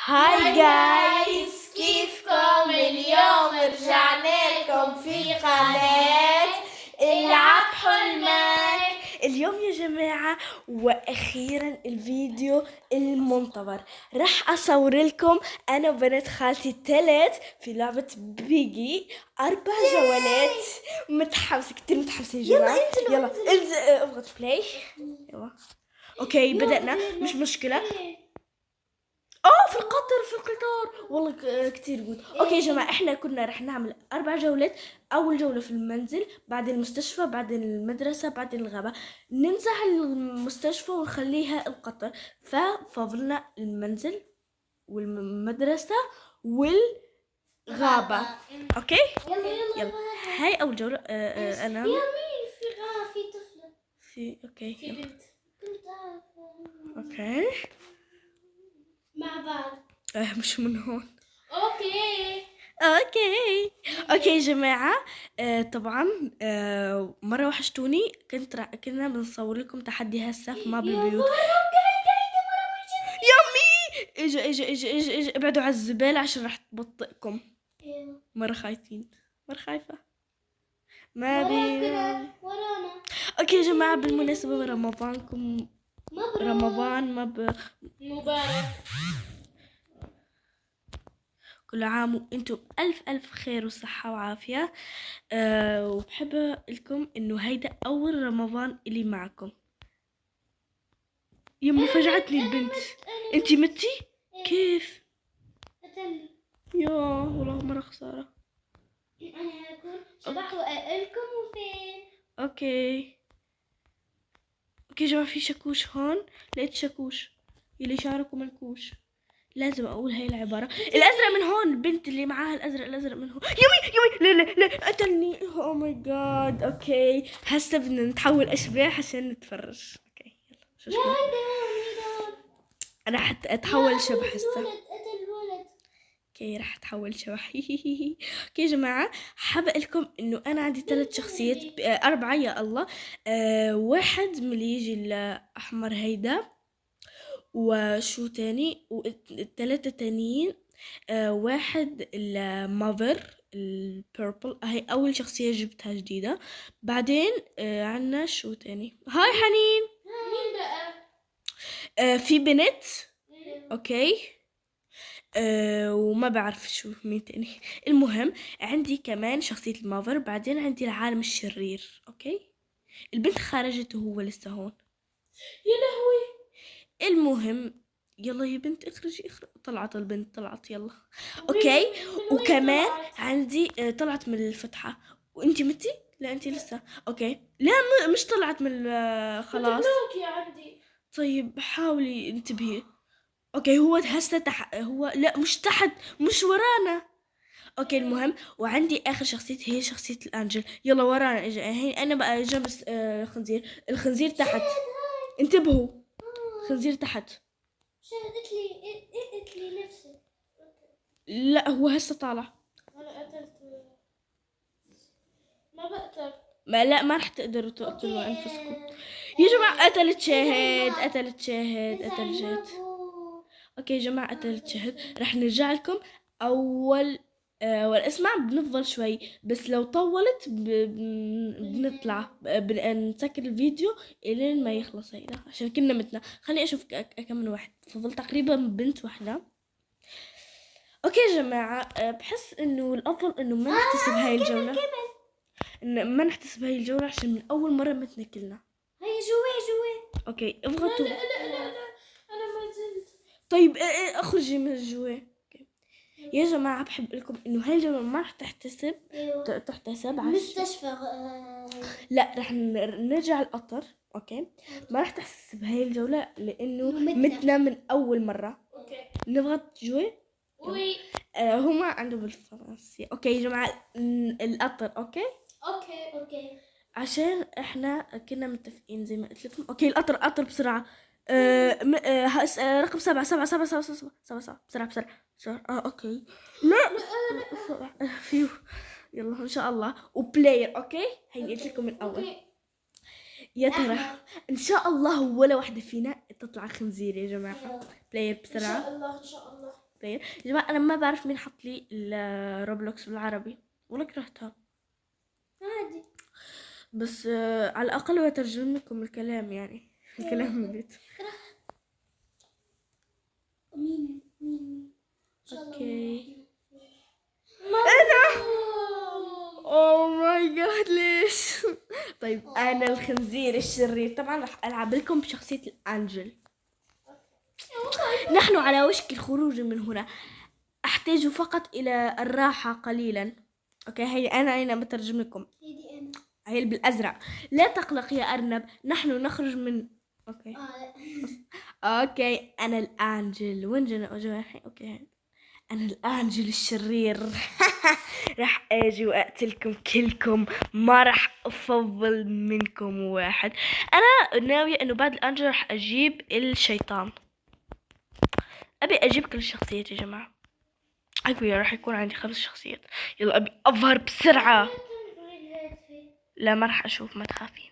هاي جايز، كيفكم؟ اليوم رجعنا لكم في قناة العب حلمك. اليوم يا جماعة واخيرا الفيديو المنتظر، رح اصور لكم انا وبنات خالتي الثلاث في لعبة بيجي 4 جولات. متحمسة كتير، متحمسة يا جماعة. يلا اضغط بلاي. يلا اوكي بدأنا، مش مشكلة. في القطار والله كتير جود. اوكي يا جماعه، احنا كنا رح نعمل 4 جولات. اول جوله في المنزل، بعدين المستشفى، بعدين المدرسه، بعدين الغابه. نمسح المستشفى ونخليها القطر، ففضلنا المنزل والمدرسه والغابه. اوكي يلا هاي اول جوله. انا يا مين في طفلة في اوكي في يلا. بنت كنت اوكي مع بعض. مش من هون. اوكي اوكي يا جماعة. طبعا مرة وحشتوني. كنا بنصور لكم تحدي هسه في ماب البيوت. يمي اجا ابعدوا على الزبالة عشان راح تبطئكم. مرة خايفين، مرة خايفة. ما بي ورانا. اوكي يا جماعة، بالمناسبة رمضانكم مبروك. رمضان مبارك. كل عام وانتم ألف خير وصحة وعافية. وبحب لكم انه هيدا اول رمضان الي معكم. يمو فجعتني البنت. انتي متي؟ كيف؟ قتلني. يا والله مرة خسارة. انا هكون شبح واقلكم وفين. اوكي يا جماعة، في شاكوش هون. لقيت شاكوش يلي شعركم منكوش. لازم اقول هاي العبارة. الازرق من هون، البنت اللي معاها الازرق من هون. يمي لا قتلني. او ماي جاد. اوكي هسه بدنا نتحول اشباح عشان نتفرج. اوكي يلا شو انا اتحول شبح هسه. قتل الولد. اوكي راح اتحول شبح. اوكي يا جماعة، حابة لكم انه انا عندي 3 شخصيات. 4 يا الله. واحد من اللي يجي الاحمر هيدا، وشو تاني، والثلاثة تانيين. واحد المافر البيربل، هاي اول شخصية جبتها جديدة. بعدين عنا شو تاني. هاي حنين. مين بقى؟ في بنت. اوكي وما بعرف شو مين تاني. المهم عندي كمان شخصية المافر، بعدين عندي العالم الشرير. اوكي البنت خرجت وهو لسه هون. يا لهوي. المهم يلا يا بنت اخرجي. طلعت البنت، طلعت يلا. اوكي وكمان عندي طلعت من الفتحة. وانتي متي؟ لا انتي لسه. اوكي لا مش طلعت من خلاص. يا عندي. طيب حاولي انتبهي. اوكي هو هسه تحت. هو لا مش تحت، مش ورانا. اوكي المهم، وعندي اخر شخصية هي شخصية الانجل. يلا ورانا. اجا هي انا بقى جنب الخنزير. الخنزير تحت، انتبهوا. الخنزير تحت. قتلت لي نفسي. لا هو هسه طالع. انا قتلت. ما بقدر. ما رح تقدروا تقتلوا انفسكم يا جماعة. قتلت شاهد. قتلت شاهد. اوكي يا جماعة قتلت شاهد. رح نرجع لكم اول والاسمع. بنفضل شوي بس لو طولت بنطلع نسكر الفيديو الين ما يخلص هيدا، عشان كنا متنا. خليني اشوف كم من واحد فضل. تقريبا بنت واحدة. اوكي يا جماعة، بحس انه الافضل انه ما نحتسب هاي الجولة. إن ما نحتسب هاي الجولة عشان من اول مرة متنا كلنا. هي جوي. اوكي اضغطوا. لا انا ما زلت. طيب اخرجي من الجوا. يا جماعة بحب لكم انه هاي الجولة ما رح تحتسب. تحتسب عشان مستشفى. لا رح نرجع القطر. اوكي ما رح تحتسب هاي الجولة لانه متنا من اول مرة. اوكي نضغط جوا. وي. هما عندهم بالفرنسي. اوكي يا جماعة القطر. اوكي عشان احنا كنا متفقين زي ما قلت لكم. اوكي القطر بسرعة. رقم 7 بسرعة. اوكي لا فيو. يلا ان شاء الله. وبلاير. اوكي هي قلت لكم من اول. يا ترى ان شاء الله ولا واحدة فينا تطلع خنزير يا جماعة. بلاير بسرعة. ان شاء الله. بلاير. يا جماعة أنا ما بعرف مين حط لي الروبلوكس بالعربي ولا كرهتها، عادي. بس على الأقل بترجم لكم الكلام، يعني الكلام بديت. مين إن شاء الله أوكي. أنا اوه ماي جاد ليش؟ طيب انا الخنزير الشرير، طبعا راح العب لكم بشخصية الانجل. نحن على وشك الخروج من هنا، احتاج فقط الى الراحة قليلا. اوكي هي انا بترجم لكم. هيدي أنا. هي بالازرق. لا تقلق يا ارنب، نحن نخرج من اوكي. اوكي انا الانجل، وين جناحي؟ اوكي انا الانجل الشرير. راح اجي واقتلكم كلكم، ما راح افضل منكم واحد. انا ناوية انه بعد الانجل راح اجيب الشيطان. ابي اجيب كل الشخصيات يا جماعة. اقوى، راح يكون عندي 5 شخصيات. يلا ابي اظهر بسرعة. لا ما راح اشوف، ما تخافين،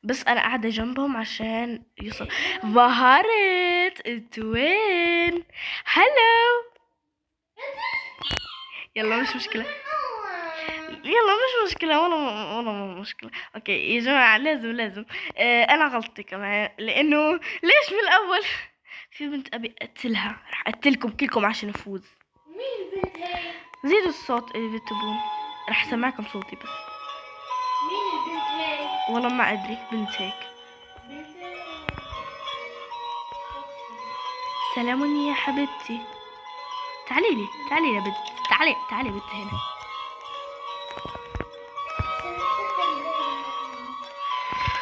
بس انا قاعدة جنبهم عشان يوصل. ظهرت انت وين؟ هلو. يلا مش مشكلة، يلا مش مشكلة، والله مشكلة. اوكي يا جماعة لازم انا غلطتي كمان، لانه ليش من الاول في بنت ابي اقتلها. راح اقتلكم كلكم عشان افوز. مين البنت هاي؟ زيدوا الصوت اذا تبون، راح اسمعكم صوتي بس. مين البنت هاي؟ والله ما ادري، بنت هيك. بنت سلام يا حبيبتي، تعالي يا بنت، تعالي بنت هنا.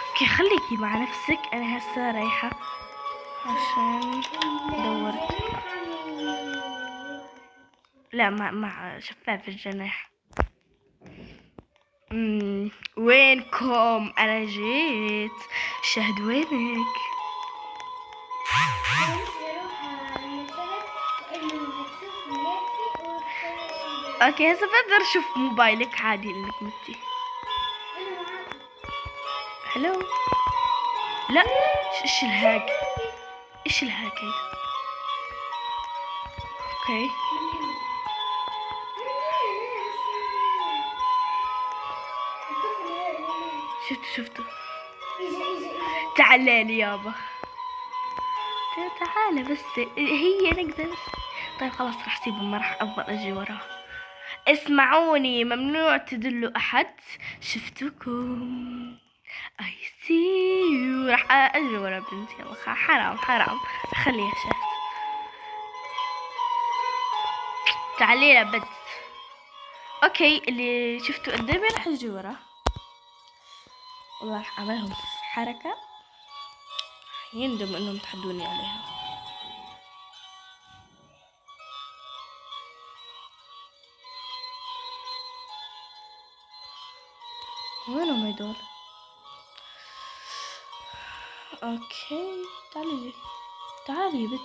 اوكي خليكي مع نفسك، انا هسه رايحة عشان دورت. لا مع شفاف الجناح. وينكم؟ انا جيت. شهد وينك؟ اوكي هسه بقدر اشوف موبايلك عادي انك متي. هلو. لا ايش الهاك؟ ايش الهاك هيدا؟ اوكي شفته. تعالي يابا، تعالى بس، هي نقدر بس. طيب خلاص راح سيبه، ما راح افضل اجي وراه. اسمعوني، ممنوع تدلوا احد. شفتكم اي سي. راح اجي ورا بنتي. يلا حرام خليها شهد. تعالي يا بنت. اوكي اللي شفتوا قدامي راح اجي وراه. والله راح اعملهم حركة يندم انهم تحدوني عليها. وينهم هدول؟ اوكي تعالي يا بنت، تعالي بس،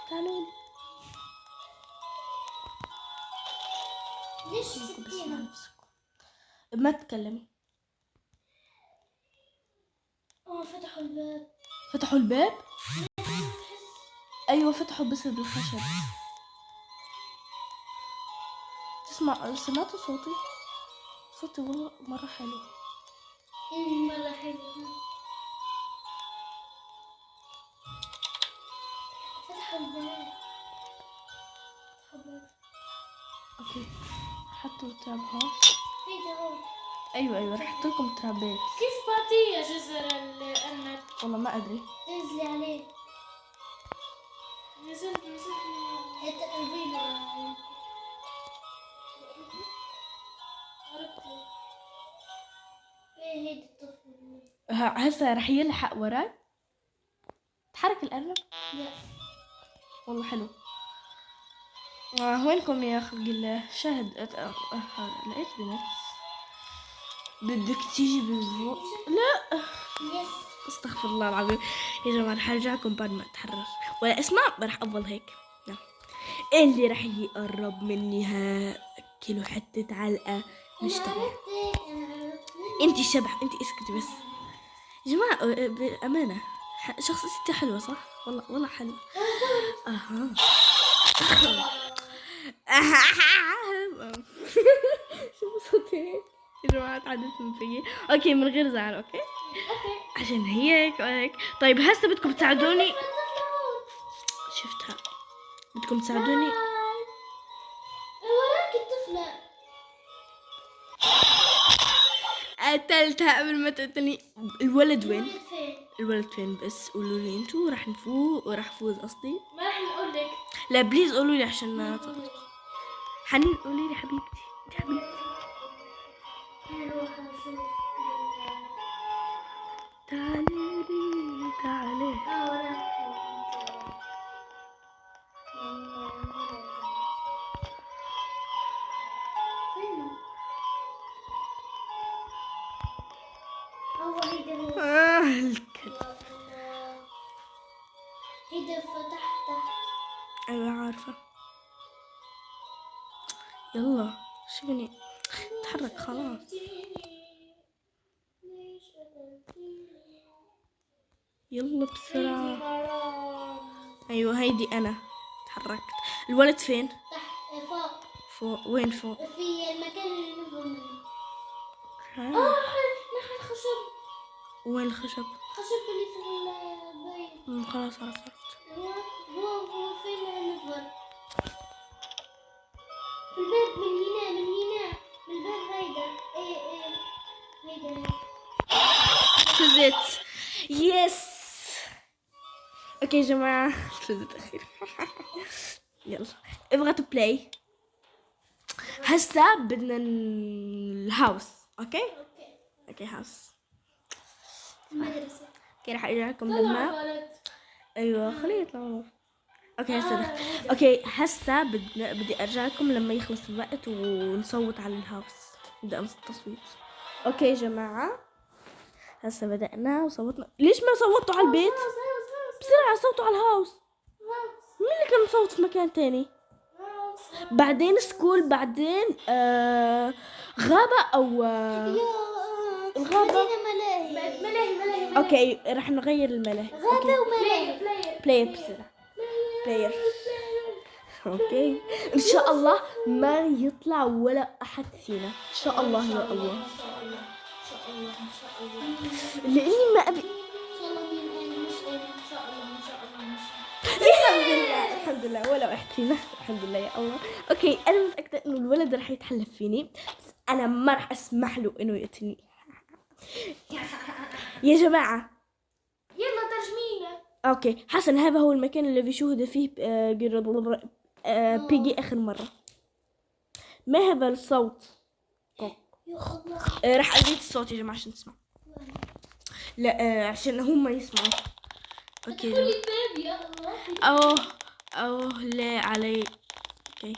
تعالوا ليش بس مع سكينة؟ نفسكم، ما تتكلمي. فتحوا الباب. فتحوا الباب؟ ايوه فتحوا بس بالخشب. سمعتوا صوتي والله مرة حلو. مرة حلوة. فتحوا الباب. اوكي حطوا تراب هون. هيدا هو. ايوه رح احط لكم ترابات. كيف بعطيه جزر الأرنب؟ والله ما ادري. نزلي عليه. نزلت تقربي له. عرفته. ايه هيدا الطفل. هسه رح يلحق وراي. تحرك الارنب. لا. والله حلو. وينكم يا خلق الله؟ شهد لقيت بنت. بدك تيجي بالضوء؟ لا يس. استغفر الله العظيم يا جماعة. رح ارجعكم بعد ما اتحرر، ولا اسمع رح افضل هيك. نعم. اللي رح يقرب مني هاكله حتة علقة نشتغل. انتي شبح، انتي اسكتي بس يا جماعة بأمانة. شخصيتي حلوة صح؟ والله حلوة. اها. شو صوتي يا جماعة؟ تعدت من فيي. اوكي من غير زعل. اوكي عشان هيك. طيب هسه بدكم تساعدوني. شفتها. بدكم تساعدوني. وراك الطفلة. قتلتها قبل ما تقتلني. الولد وين؟ الولد فين؟ الولد فين بس قولوا لي انتوا. راح نفوز وراح افوز قصدي. ما راح نقول لك. لا بليز قولوا لي عشان حنين قولي لي حبيبتي. انت حبيبتي. تعالي. الكلب. هيدا فتح تحت. ايوه عارفة. يلا شوفني تحرك خلاص. يلا بسرعة. ايوه هيدي انا تحركت. الولد فين؟ تحت فوق. وين فوق؟ في المكان اللي نزل منه. اوكي. نحن الخشب. وين الخشب؟ الخشب اللي في البيت. خلاص عرفت. هو فين النفر؟ في الباب من هنا من الباب هيدا. ايه هيدا. فزت. يس. اوكي يا جماعة فزت اخيرا. يلا ابغى تبلاي. هسا بدنا الهاوس. اوكي هاوس. المدرسة. اوكي راح ارجع لكم لما. ايوه خليه يطلع. اوكي هسا اوكي هسا بدي ارجع لكم لما يخلص الوقت ونصوت على الهاوس. نبدا التصويت. اوكي يا جماعة هسا بدأنا وصوتنا. ليش ما صوتوا على البيت؟ بسرعة صوتوا على الهاوس. مين اللي كان مصوت في مكان تاني؟ بعدين سكول بعدين غابة او الغابة. ملاهي. اوكي راح نغير الملاهي. غابة وملاهي. بلاير بسرعة. بلاير. اوكي ان شاء الله ما يطلع ولا احد فينا ان شاء الله يا الله. لاني ما ابي. الحمد لله ولا واحد فينا. الحمد لله يا الله. اوكي انا متاكده انه الولد راح يتحلف فيني بس انا ما راح اسمح له انه يقتلني. يا جماعه يلا ترجمينا. اوكي حسن هذا هو المكان الذي شوهد فيه بيجي اخر مره. ما هذا الصوت؟ يا الله. راح ازيد الصوت يا جماعه عشان تسمعوا. لا عشان هم يسمعوا. اوكي الباب يا الله. اوه لا علي. اوكي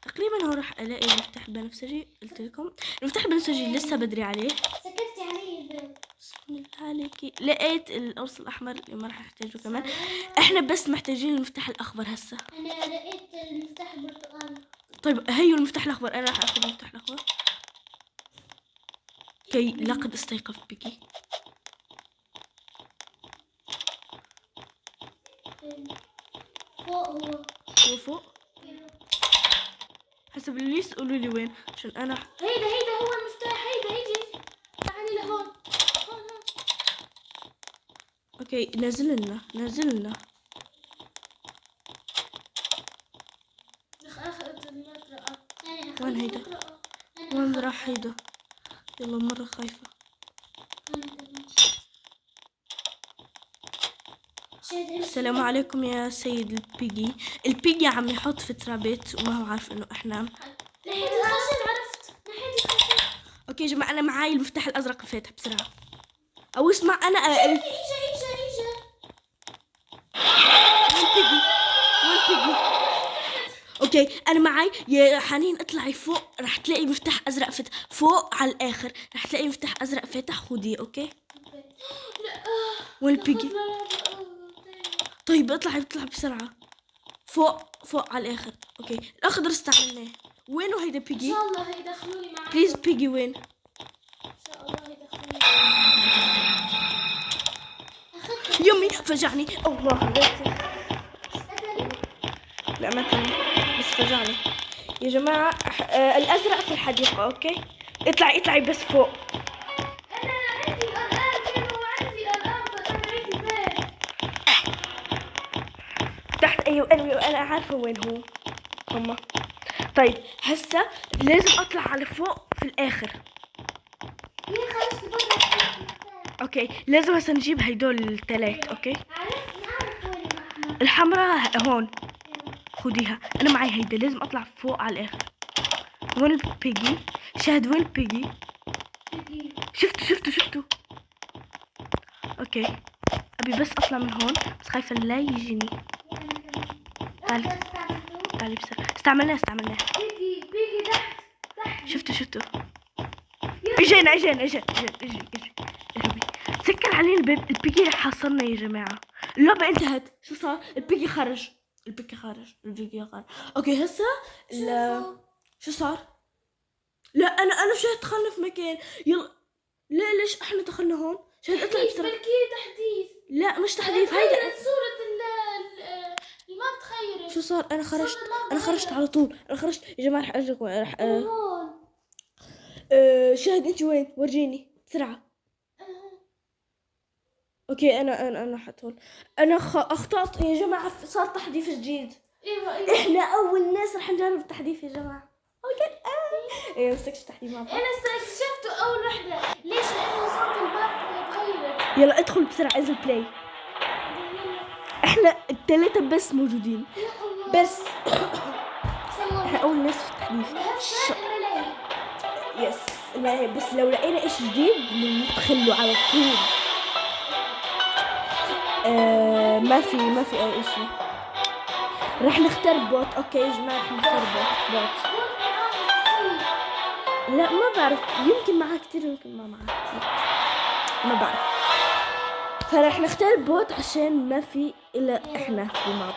تقريبا هو راح الاقي المفتاح البنفسجي. قلت لكم المفتاح البنفسجي لسه بدري عليه. سكرتي علي الباب. بسم الله عليكي. لقيت القرص الاحمر اللي ما راح احتاجه كمان. احنا بس محتاجين المفتاح الاخضر هسه. انا لقيت المفتاح البرتقالي. طيب هيو المفتاح الاخضر. انا راح اخذ المفتاح الاخضر. كي لقد استيقظ بيكي. فوق هو. فوق حسب اللي يسألوا لي وين عشان انا. هيدا هو المفتاح. هيجي تعالي لهون. هون. اوكي نازل لنا. اخذت المقرأة. وين هيدا؟ وين راح هيدا؟ يلا مرة خايفة. السلام عليكم يا سيد البيجي عم يحط في ترابيت وما هو عارف انه احنا. نحيت الخشب. عرفت نحيت الخشب. اوكي يا جماعة انا معاي المفتاح الازرق الفاتح بسرعة. او اسمع انا ايجا. وين بيجي؟ اوكي انا معاي. يا حنين اطلعي فوق راح تلاقي مفتاح ازرق فاتح فوق على الاخر. راح تلاقي مفتاح ازرق فاتح خديه. اوكي وين بيجي؟ طيب اطلعي بسرعة. فوق على الاخر. اوكي الاخضر استعملناه. وينه هيدا بيجي؟ ان شاء الله هيدخلوني معاهم. بليز بيجي وين؟ ان شاء الله هيدخلوني. اخذت يمي فجعني. الله لا ما كان، بس فجعني يا جماعة. الأزرق في الحديقة. أوكي اطلعي بس فوق. أنا عندي الآن وعندي الآن فأنا عندي البيت. تحت. أيوة أنا عارفة وين هو هما. طيب هسا لازم أطلع على فوق في الآخر. خلصت برا. أوكي لازم هسا نجيب هيدول التلات. أوكي نعرف وين الأحمر. الحمراء هون، خديها. أنا معي هيدا، لازم أطلع فوق على الآخر. وين البيجي؟ شاهد وين البيجي؟ شفتوا. أوكي أبي بس أطلع من هون، بس خايفة لا يجيني. تعالي بسرعة. استعملناه. بيجي تحت. شفتوا. اجينا. اهربي. سكر علينا الباب. البيجي حاصرنا يا جماعة. اللعبة انتهت. شو صار؟ البيجي خرج. اوكي هسا شو صار؟ لا انا شاهد دخلنا في مكان. يلا لا ليش احنا دخلنا هون؟ شاهد اطلع بسرعة. تحديث. لا مش تحديث. هيدا صورة الماب تخيرت. شو صار؟ انا خرجت على طول. يا جماعة رح ارجعكم. هون. شاهد انت وين؟ ورجيني بسرعة. اوكي انا حطول. انا اخطأت يا جماعة. صار تحديث جديد. ايوه. احنا اول ناس رح نجرب التحديث يا جماعة. اوكي ايه مسكش تحديث مع بعض. انا استكشفته اول وحدة. ليش؟ لانه صوت الباب تغيرت. يلا ادخل بسرعة. انزل بلاي. احنا الثلاثة بس موجودين. بس احنا اول ناس في التحديث. يس الملاهي. بس لو لقينا ايش جديد ندخله على طول. ما في اي اشي. رح نختار بوت. اوكي يا جماعة رح نختار بوت. لا ما بعرف، يمكن معها كتير يمكن ما معها كتير، ما بعرف. فرح نختار بوت عشان ما في الا احنا في الماب.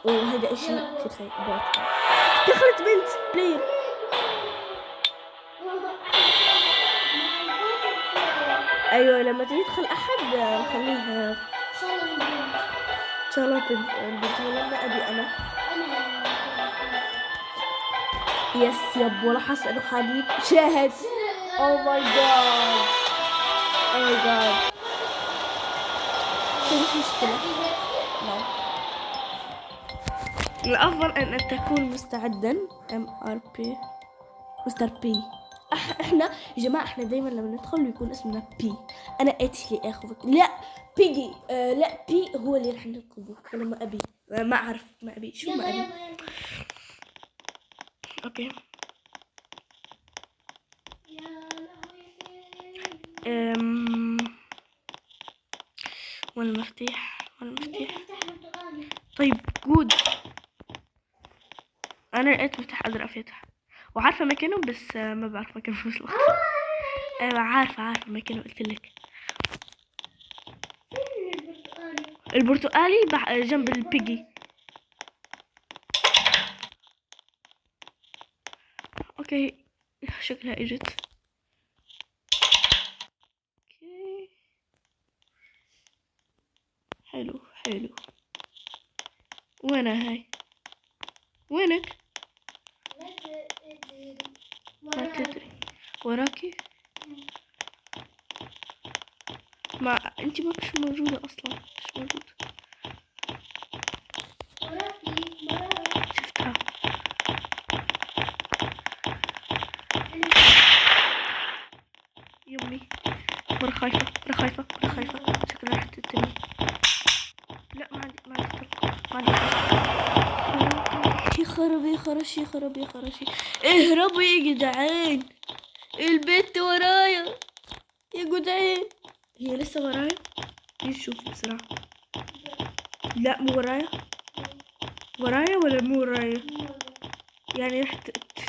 وهذا اشي كتير خير. بوت دخلت بنت بلاير. ايوه لما تدخل احد نخليها ان شاء الله البنت. ولما ابي انا يس يب. ولا حاسه انه حديد. شاهد. او ماي جاد. مش مشكله. الافضل ان تكون مستعدا. MRP مستر بي. احنا يا جماعه احنا دايما لما ندخل يكون اسمنا بي. انا اتلي اخذك. لا بيجي. لا بي هو اللي راح نطلبه. انا ما ابي. ما اعرف. ما ابي. شو ما ابي. اوكي وين المفتاح؟ طيب جود. انا لقيت مفتاح ازرق فاتح وعارفه مكانه، بس ما بعرف مكانه في الوقت. ايوه عارفه مكانه. قلت لك البرتقالي جنب البيجي. اوكي شكلها اجت. اوكي حلو. وينها هاي؟ وينك؟ ما تدري. وراكي؟ ما انتي ما مش موجودة اصلا. مش موجودة. شفتها. يمي مرة خايفة. شكلها راح تقتلني. لا ما عندي يا خربي. اهربوا يا جدعان. البت ورايا يا جدعان. هي لسه ورايا. نشوف بسرعة. لا مو ورايا ولا مو ورايا؟ يعني رح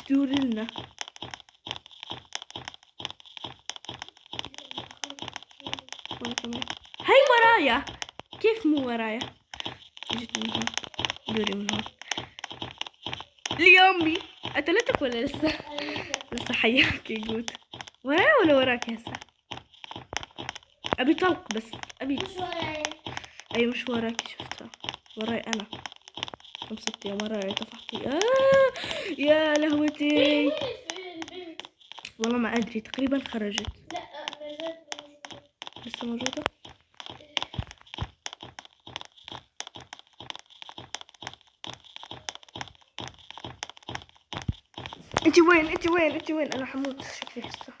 تدور لنا. هاي ورايا. كيف مو ورايا؟ جيت من هون. دوري من هون. ليومي قتلتك ولا لسه؟ لسه حية. اوكي جود. ورايا ولا وراك هسه؟ ابي طلق بس ابي. مش وراي. اي مش وراكي، شفتها وراي انا. امسكتي يا وراي طفحتي. يا لهوتي. وين البنت؟ والله ما ادري، تقريبا خرجت. لا بنات لسه موجودة. انتي وين انتي وين انتي وين؟ انا حموت شكلي هسه.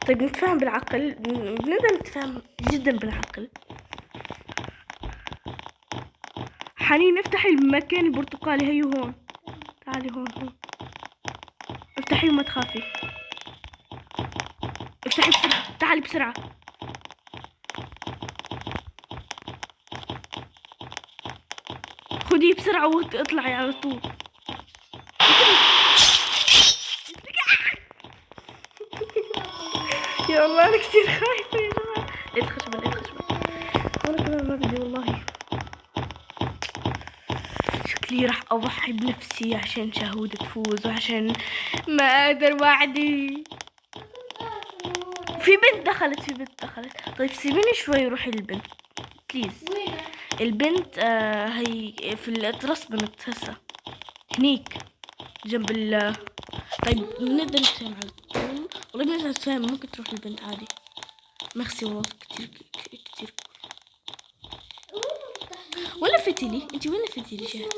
طيب نتفاهم بالعقل، بنقدر نتفاهم جدا بالعقل. حنين افتحي المكان البرتقالي، هيو هون. تعالي هون هون. افتحي وما تخافي. افتحي بسرعة، تعالي بسرعة. خديه بسرعة واطلعي على طول. يا الله انا كثير خايفة يا جماعة. لقيت خشبة لقيت خشبة. وانا كمان ما بدي والله. شكلي راح اضحي بنفسي عشان شهودة تفوز وعشان ما اقدر وعدي. في بنت دخلت في بنت دخلت. طيب سيبيني شوي روحي للبنت بليز. وين؟ البنت هي في الترسبنت هسه هنيك جنب ال. طيب بنقدر نتفاهم على طول. والله بنقدر نتفاهم، ممكن تروح البنت عادي. ميرسي والله كتير كتير. ولا فتيلي انتي وين فتيلي شهد؟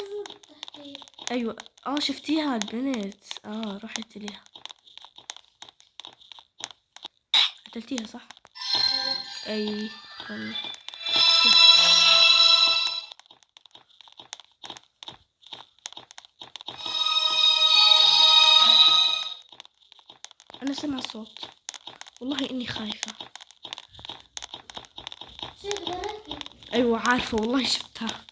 ايوه شفتيها البنت. رحت ليها. قتلتيها صح؟ اي والله. انا سمع صوت، والله اني خايفة. ايوه عارفة والله شفتها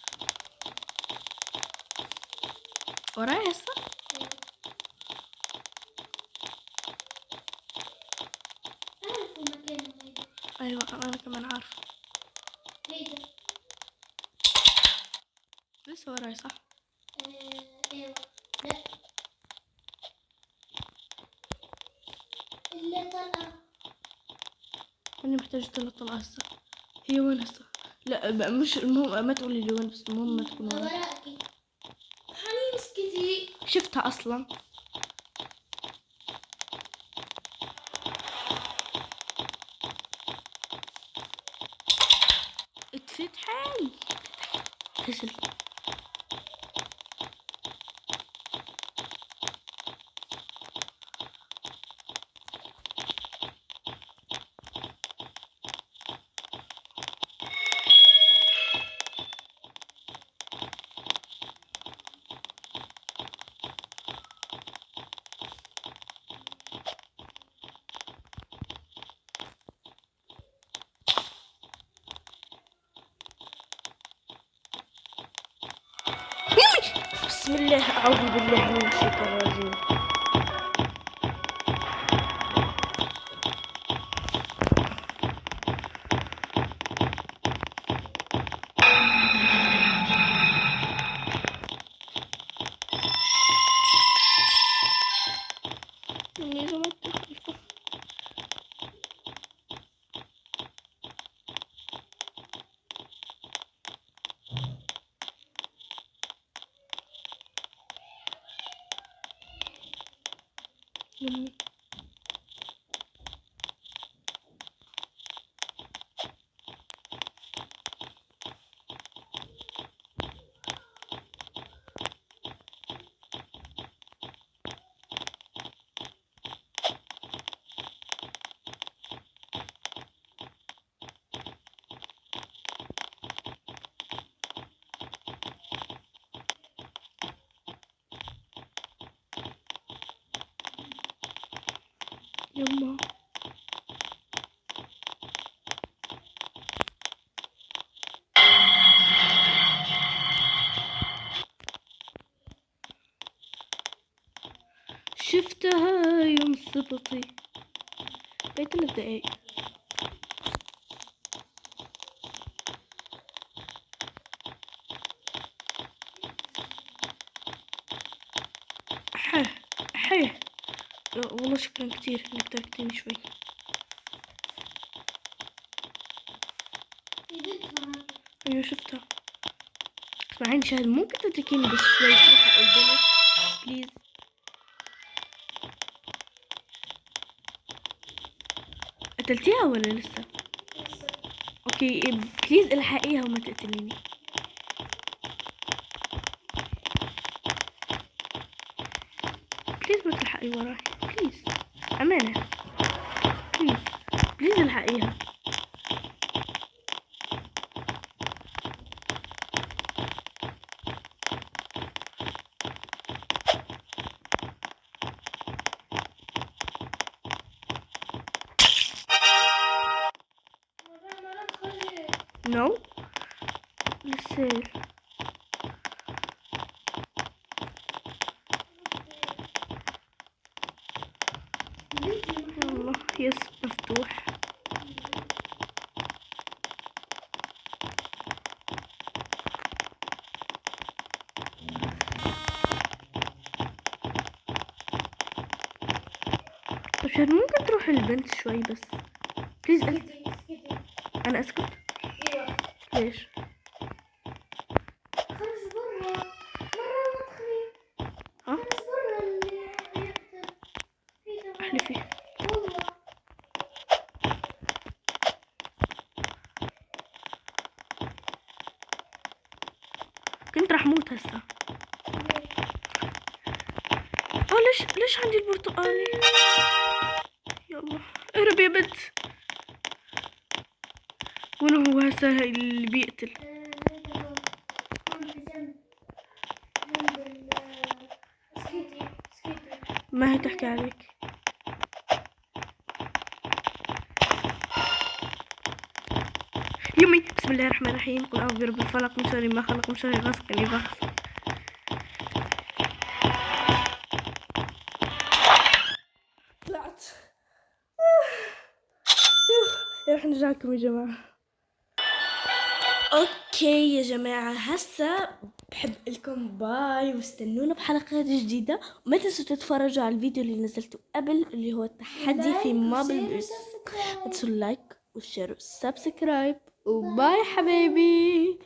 وراي هسه. ايوه انا كمان عارفة. لسه وراي صح؟ ايوه. لا اللي طلع. انا محتاجة 3 طلقة هسه. هي وين هسه؟ لا مش المهم ما تقولي لي وين، بس المهم ما تكون وراي. وراكي. حنين اسكتي. شفتها اصلا. اتفتحي هسل. بسم الله أعوذ بالله من الشيطان الرجيم. إني ظلمت الخلفة. يما شفتها يوم السبتي بقيت 3 دقايق. حيه والله شكرا كتير انك تركتني شوي. في بنتها. ايوه شفتها. اسمعيني شاهد، ممكن تتركيني بس شوي تلحق البنت بليز؟ قتلتيها ولا لسه؟ اوكي بليز الحقيها وما تقتليني. بليز ما تلحقي وراي بليز، امانه بليز، بليز الحقيها. نو لسه. يلا يس مفتوح. طب شاهد ممكن تروح البنت شوي بس بليز؟ انا اسكت؟ ايوه ليش؟ خرج برا، مرة مدخلي. ها خرج برا اللي يكتب في احلفي. والله. كنت راح موت هسه. ليش عندي البرتقالي؟ يلا اهرب يا بنت. وين هو هسه اللي بيقتل؟ هذا هو هون في جنب سكيتي. ما هي تحكي عليك. يمي بسم الله الرحمن الرحيم، قل اعوذ برب الفلق من شر ما خلق من شر غاسق اذا وقب. طلعت. رح نرجع لكم يا جماعة. اوكي يا جماعة هسه بحب لكم باي واستنونا بحلقات جديدة، وما تنسوا تتفرجوا على الفيديو اللي نزلته قبل اللي هو التحدي في مابل بيس. ما تنسوا اللايك والشير والسبسكرايب، وباي حبايبي.